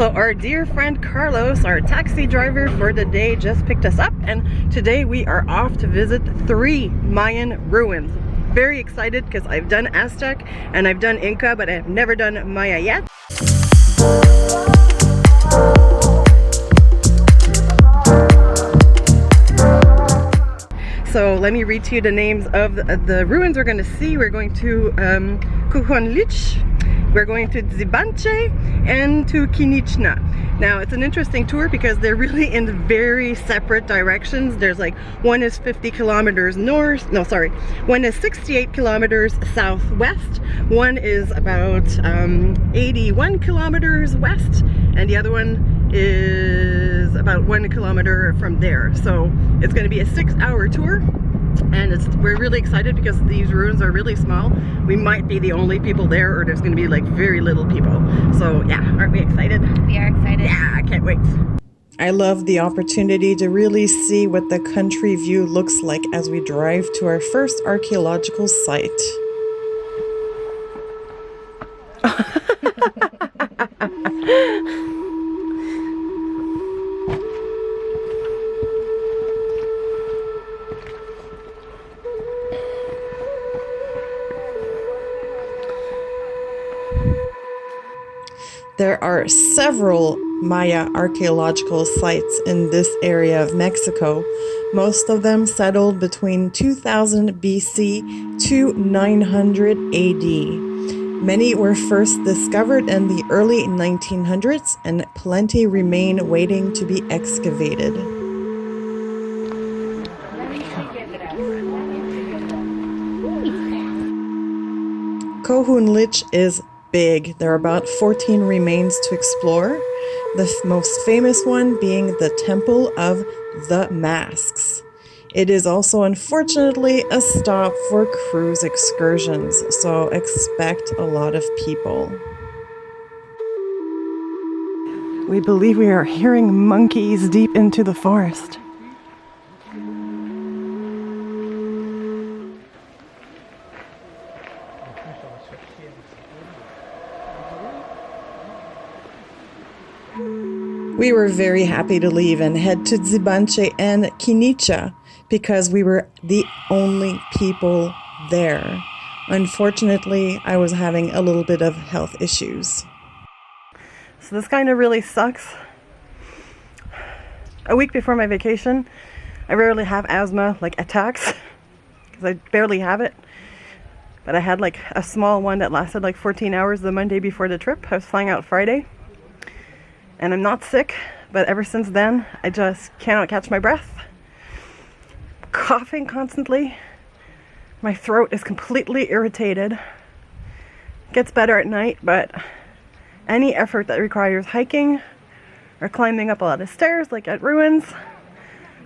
So our dear friend Carlos, our taxi driver for the day, just picked us up, and today we are off to visit 3 Mayan ruins. Very excited because I've done Aztec and I've done Inca, but I've never done Maya yet. So let me read to you the names of the ruins we're going to see. We're going to Kohunlich, we're going to Dzibanché and to Kinichná. Now it's an interesting tour because they're really in very separate directions. There's like, one is 50 kilometers north, no sorry, one is 68 kilometers southwest, one is about 81 kilometers west, and the other one is about 1 kilometer from there. So it's going to be a 6-hour tour, and we're really excited because these ruins are really small. We might be the only people there, or there's going to be like very little people. So yeah, aren't we excited? We are excited. Yeah, I can't wait. I love the opportunity to really see what the country view looks like as we drive to our first archaeological site. There are several Maya archaeological sites in this area of Mexico, most of them settled between 2000 BC to 900 AD. Many were first discovered in the early 1900s, and plenty remain waiting to be excavated. Kohunlich is big. There are about 14 remains to explore, the most famous one being the Temple of the Masks. It is also unfortunately a stop for cruise excursions, so expect a lot of people. We believe we are hearing monkeys deep into the forest. We were very happy to leave and head to Dzibanché and Kinichná because we were the only people there. Unfortunately, I was having a little bit of health issues. So this kind of really sucks. A week before my vacation, I rarely have asthma, like attacks, because I barely have it. But I had like a small one that lasted like 14 hours the Monday before the trip. I was flying out Friday. And I'm not sick, but ever since then, I just cannot catch my breath. Coughing constantly. My throat is completely irritated. Gets better at night, but any effort that requires hiking or climbing up a lot of stairs, like at ruins,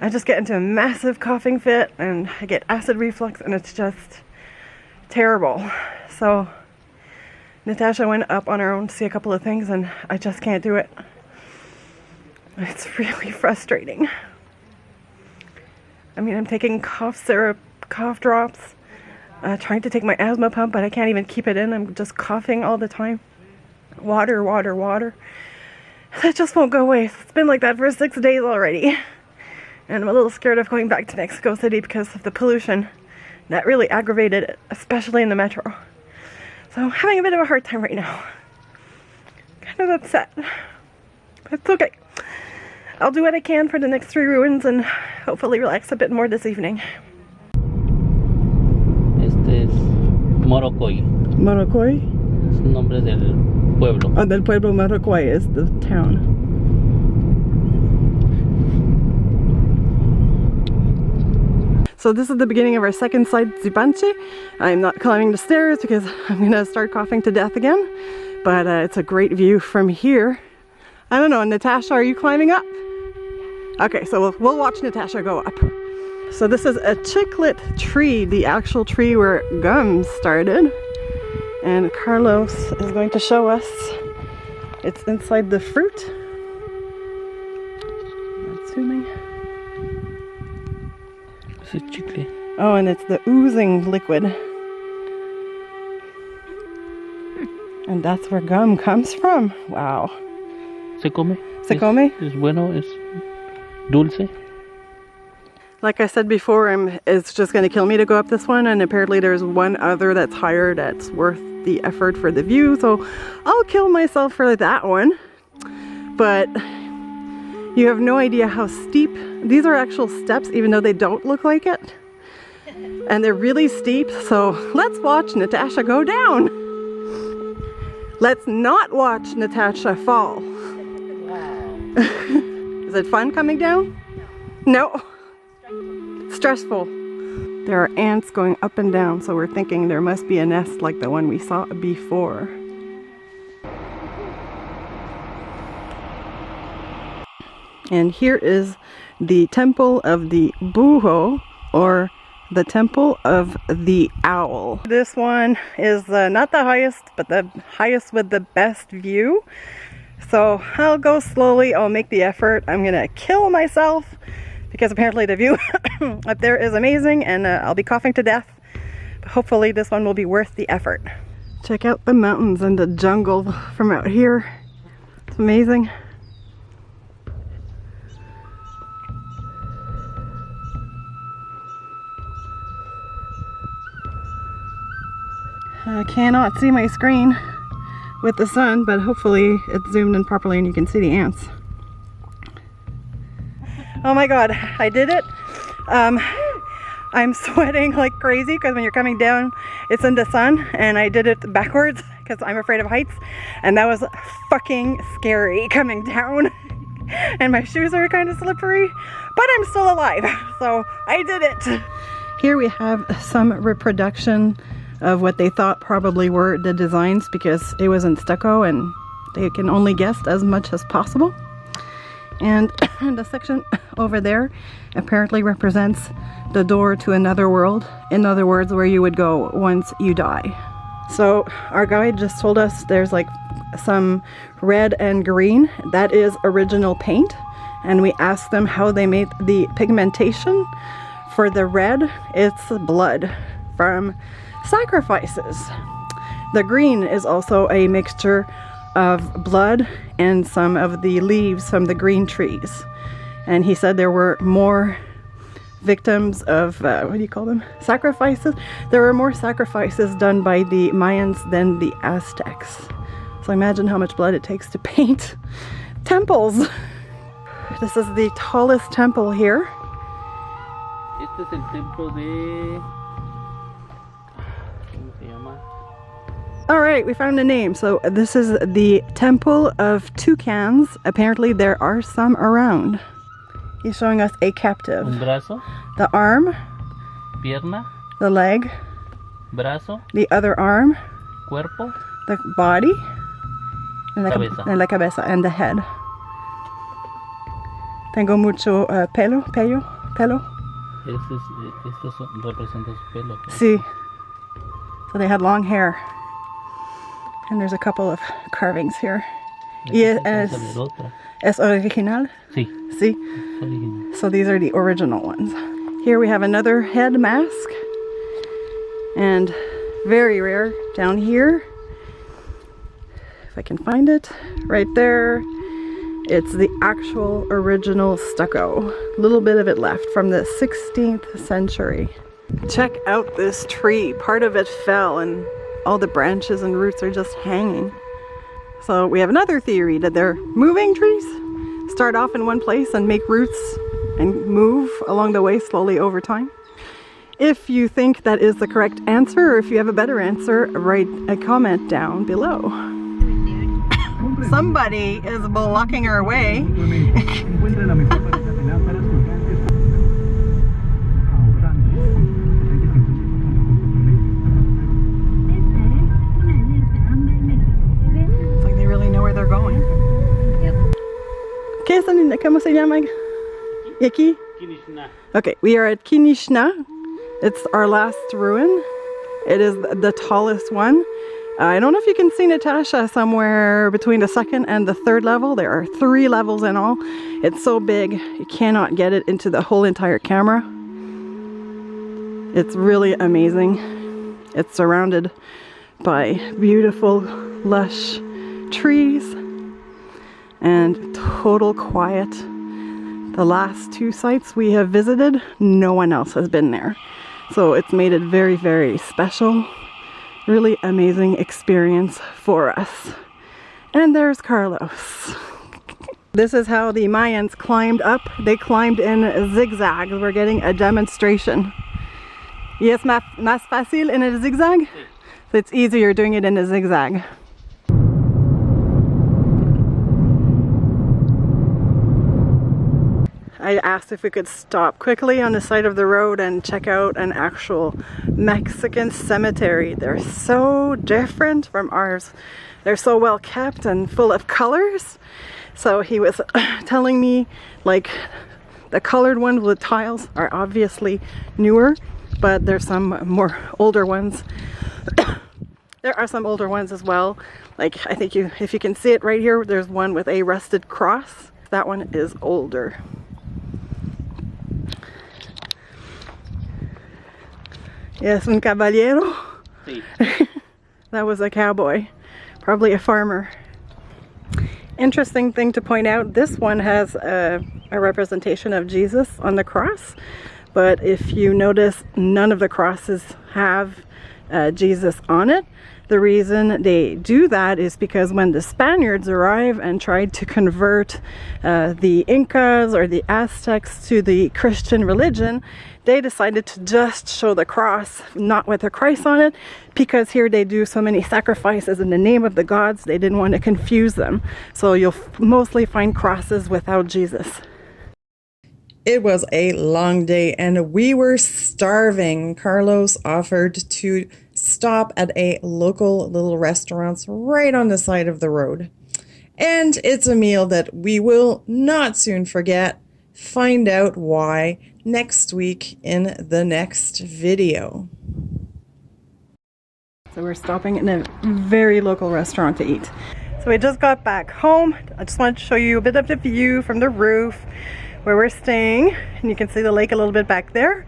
I just get into a massive coughing fit and I get acid reflux, and it's just terrible. So Natasha went up on her own to see a couple of things, and I just can't do it. It's really frustrating. I mean, I'm taking cough syrup, cough drops, trying to take my asthma pump, but I can't even keep it in. I'm just coughing all the time. Water, water, water. That just won't go away. It's been like that for 6 days already. And I'm a little scared of going back to Mexico City because of the pollution. That really aggravated it, especially in the metro. So I'm having a bit of a hard time right now. Kind of upset. But it's okay. I'll do what I can for the next 3 ruins and hopefully relax a bit more this evening. Este es Morocoy. Morocoy? Es el nombre del pueblo. Oh, del pueblo Morocoy is the town. So this is the beginning of our second site, Dzibanché. I'm not climbing the stairs because I'm gonna start coughing to death again. But it's a great view from here. I don't know, Natasha, are you climbing up? Okay, so we'll watch Natasha go up. So this is a chiclet tree, the actual tree where gum started. And Carlos is going to show us. It's inside the fruit. I'm assuming. This is chicle. Oh, and it's the oozing liquid. And that's where gum comes from. Wow. Se come. Se come? Es bueno, es dulce. Like I said before, it's just going to kill me to go up this one, and apparently there's one other that's higher that's worth the effort for the view, so I'll kill myself for that one. But you have no idea how steep. These are actual steps, even though they don't look like it. And they're really steep, so let's watch Natasha go down. Let's not watch Natasha fall. Is it fun coming down? No. Stressful. There are ants going up and down, so we're thinking there must be a nest like the one we saw before. And here is the temple of the Buho, or the temple of the owl. This one is not the highest, but the highest with the best view. So I'll go slowly, I'll make the effort. I'm gonna kill myself because apparently the view up there is amazing, and I'll be coughing to death. But hopefully this one will be worth the effort. Check out the mountains and the jungle from out here. It's amazing. I cannot see my screen with the sun, but hopefully it's zoomed in properly and you can see the ants. Oh my god, I did it. I'm sweating like crazy because when you're coming down it's in the sun, and I did it backwards because I'm afraid of heights, and that was fucking scary coming down. And my shoes are kind of slippery, but I'm still alive, so I did it. Here we have some reproduction of what they thought probably were the designs, because it was in stucco and they can only guess as much as possible. And the section over there apparently represents the door to another world. In other words, where you would go once you die. So our guide just told us there's like some red and green. That is original paint. And we asked them how they made the pigmentation. For the red, it's blood from sacrifices. The green is also a mixture of blood and some of the leaves from the green trees. And he said there were more victims of, what do you call them? Sacrifices? There were more sacrifices done by the Mayans than the Aztecs. So imagine how much blood it takes to paint temples. This is the tallest temple here. Este es el templo de... All right, we found a name. So this is the Temple of Toucans. Apparently there are some around. He's showing us a captive. Un brazo. The arm. Pierna. The leg. Brazo. The other arm. Cuerpo. The body. And Cabeza. And la cabeza. And the head. Tengo mucho pelo. Pelo. Estos representan su pelo. Sí. So they had long hair. And there's a couple of carvings here. Y es original? Sí. Sí. Original. So these are the original ones. Here we have another head mask. And very rare down here. If I can find it. Right there. It's the actual original stucco. A little bit of it left from the 16th century. Check out this tree. Part of it fell and all the branches and roots are just hanging. So we have another theory that they're moving trees. Start off in one place and make roots and move along the way slowly over time. If you think that is the correct answer, or if you have a better answer, write a comment down below. Somebody is blocking our way. They're going. Yep. ¿Cómo se llama? Aquí? Kinichná. Okay, we are at Kinichná. It's our last ruin. It is the tallest one. I don't know if you can see Natasha somewhere between the second and the third level. There are 3 levels in all. It's so big, you cannot get it into the whole entire camera. It's really amazing. It's surrounded by beautiful, lush trees, and total quiet. The last two sites we have visited, no one else has been there. So it's made it very, very special. Really amazing experience for us. And there's Carlos. This is how the Mayans climbed up. They climbed in zigzags. We're getting a demonstration. Y es más fácil en el zigzag? So it's easier doing it in a zigzag. I asked if we could stop quickly on the side of the road and check out an actual Mexican cemetery. They're so different from ours. They're so well kept and full of colors. So he was telling me, like, the colored ones with tiles are obviously newer, but there's some more older ones. There are some older ones as well. Like, I think if you can see it right here, there's one with a rusted cross. That one is older. Yes, un caballero. Sí. That was a cowboy, probably a farmer. Interesting thing to point out, this one has a representation of Jesus on the cross, but if you notice, none of the crosses have Jesus on it. The reason they do that is because when the Spaniards arrived and tried to convert the Incas or the Aztecs to the Christian religion, they decided to just show the cross, not with a Christ on it, because here they do so many sacrifices in the name of the gods, they didn't want to confuse them. So you'll mostly find crosses without Jesus. It was a long day and we were starving. Carlos offered to stop at a local little restaurant right on the side of the road. And it's a meal that we will not soon forget. Find out why next week in the next video. So we're stopping in a very local restaurant to eat. So we just got back home. I just wanted to show you a bit of the view from the roof where we're staying, and you can see the lake a little bit back there.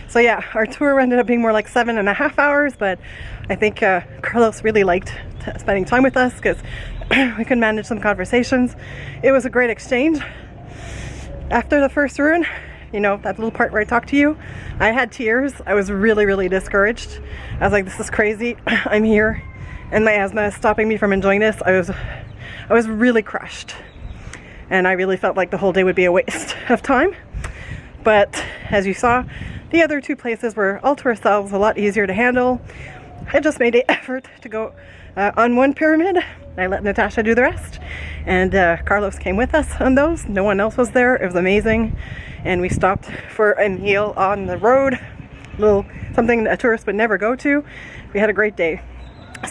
So yeah, our tour ended up being more like 7.5 hours, but I think Carlos really liked spending time with us because we could manage some conversations. It was a great exchange. After the first ruin, you know, that little part where I talked to you, I had tears. I was really, really discouraged. I was like, this is crazy. I'm here and my asthma is stopping me from enjoying this. I was really crushed. And I really felt like the whole day would be a waste of time. But as you saw, the other two places were all to ourselves, a lot easier to handle. I just made the effort to go on one pyramid. I let Natasha do the rest. And Carlos came with us on those. No one else was there. It was amazing. And we stopped for a meal on the road. Something a tourist would never go to. We had a great day.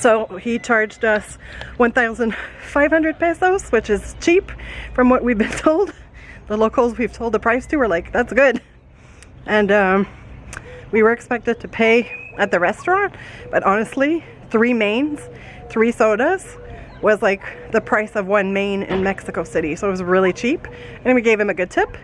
So he charged us 1,500 pesos, which is cheap from what we've been told. The locals we've told the price to were like, that's good. And we were expected to pay at the restaurant, but honestly, 3 mains, 3 sodas was like the price of 1 main in Mexico City. So it was really cheap. And we gave him a good tip.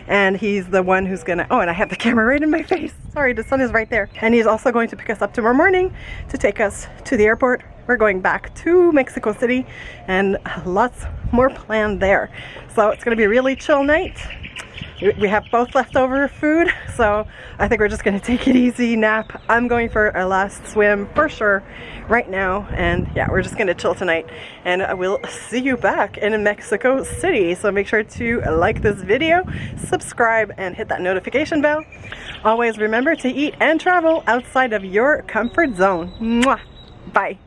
And he's the one who's gonna, oh, and I have the camera right in my face. Sorry, the sun is right there. And he's also going to pick us up tomorrow morning to take us to the airport. We're going back to Mexico City and lots more planned there. So it's gonna be a really chill night. We have both leftover food, so I think we're just gonna take it easy, nap. I'm going for a last swim for sure right now, and yeah, we're just gonna chill tonight, and I will see you back in Mexico City. So make sure to like this video, subscribe, and hit that notification bell. Always remember to eat and travel outside of your comfort zone. Mwah! Bye.